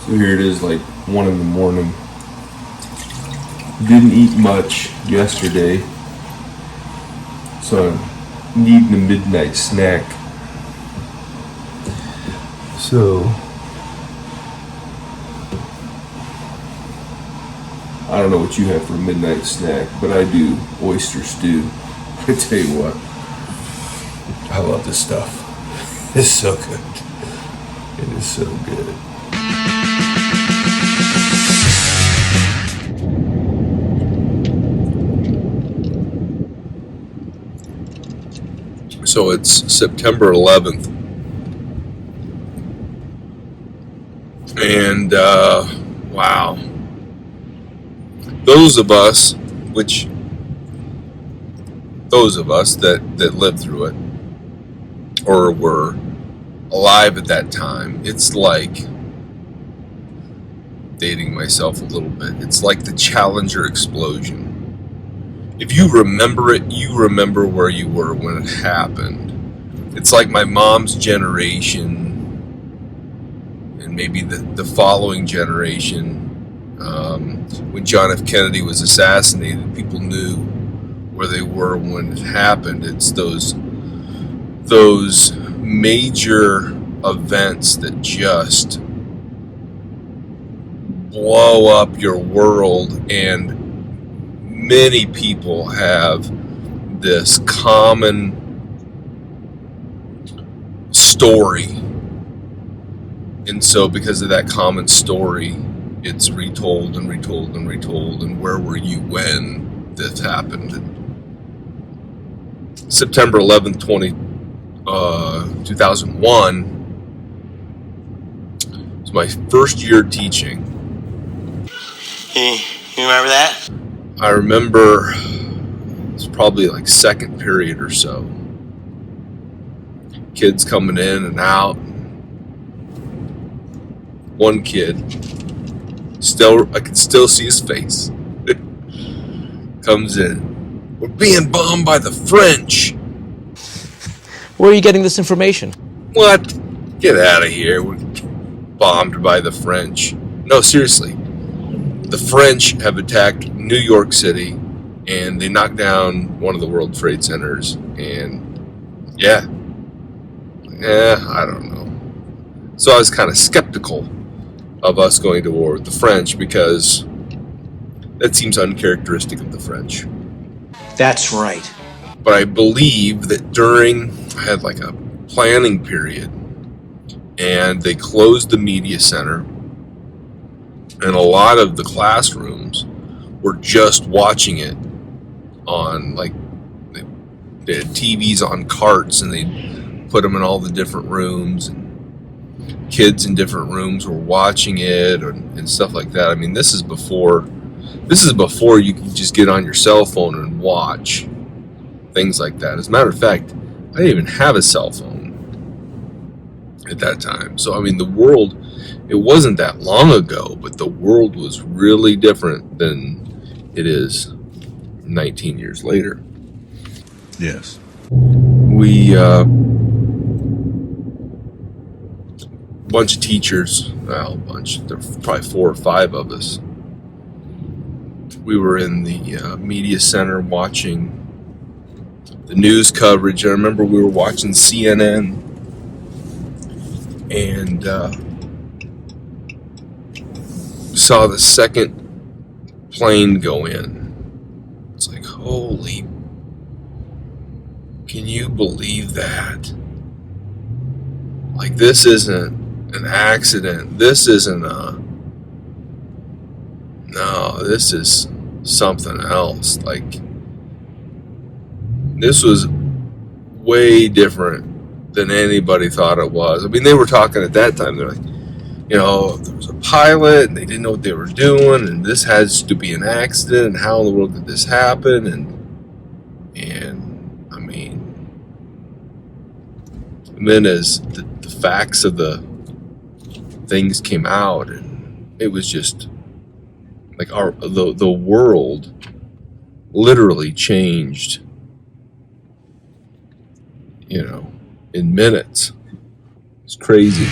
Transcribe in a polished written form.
So here it is, like 1 in the morning. Didn't eat much yesterday, so I'm needing a midnight snack. So I don't know what you have for a midnight snack, but I do oyster stew. I tell you what, I love this stuff. It's so good. It is so good. So it's September 11th. And, wow. Those of us that lived through it, or were alive at that time, it's like, dating myself a little bit, it's like the Challenger explosion. If you remember it, you remember where you were when it happened. It's like my mom's generation, and maybe the following generation, when John F. Kennedy was assassinated, people knew where they were when it happened. It's those major events that just blow up your world, and many people have this common story, and so because of that common story, it's retold and retold and retold. And where were you when this happened? And September 11th, 2001 was my first year teaching. You remember that? I remember it's probably like second period or so. Kids coming in and out. One kid, I can still see his face. Comes in. We're being bombed by the French. Where are you getting this information? What? Get out of here. We're bombed by the French. No, seriously. The French have attacked New York City, and they knocked down one of the World Trade Centers, and yeah, I don't know. So I was kind of skeptical of us going to war with the French, because that seems uncharacteristic of the French. That's right. But I believe that I had like a planning period, and they closed the media center, and a lot of the classrooms were just watching it on, like, they had TVs on carts, and they put them in all the different rooms, and kids in different rooms were watching it, and stuff like that. I mean, this is before you can just get on your cell phone and watch things like that. As a matter of fact, I didn't even have a cell phone at that time. So, I mean, the world, it wasn't that long ago, but the world was really different than it is 19 years later. Yes. We, bunch of teachers, there were probably 4 or 5 of us. We were in the media center watching the news coverage. I remember we were watching CNN, and saw the second plane go in. It's like, holy, can you believe that? Like, this isn't an accident. This isn't this is something else. Like, this was way different than anybody thought it was. I mean, they were talking at that time, they're like, there was a pilot, and they didn't know what they were doing, and this has to be an accident, and how in the world did this happen? And I mean, and then as the facts of the things came out, and it was just like the world literally changed, in minutes. It's crazy.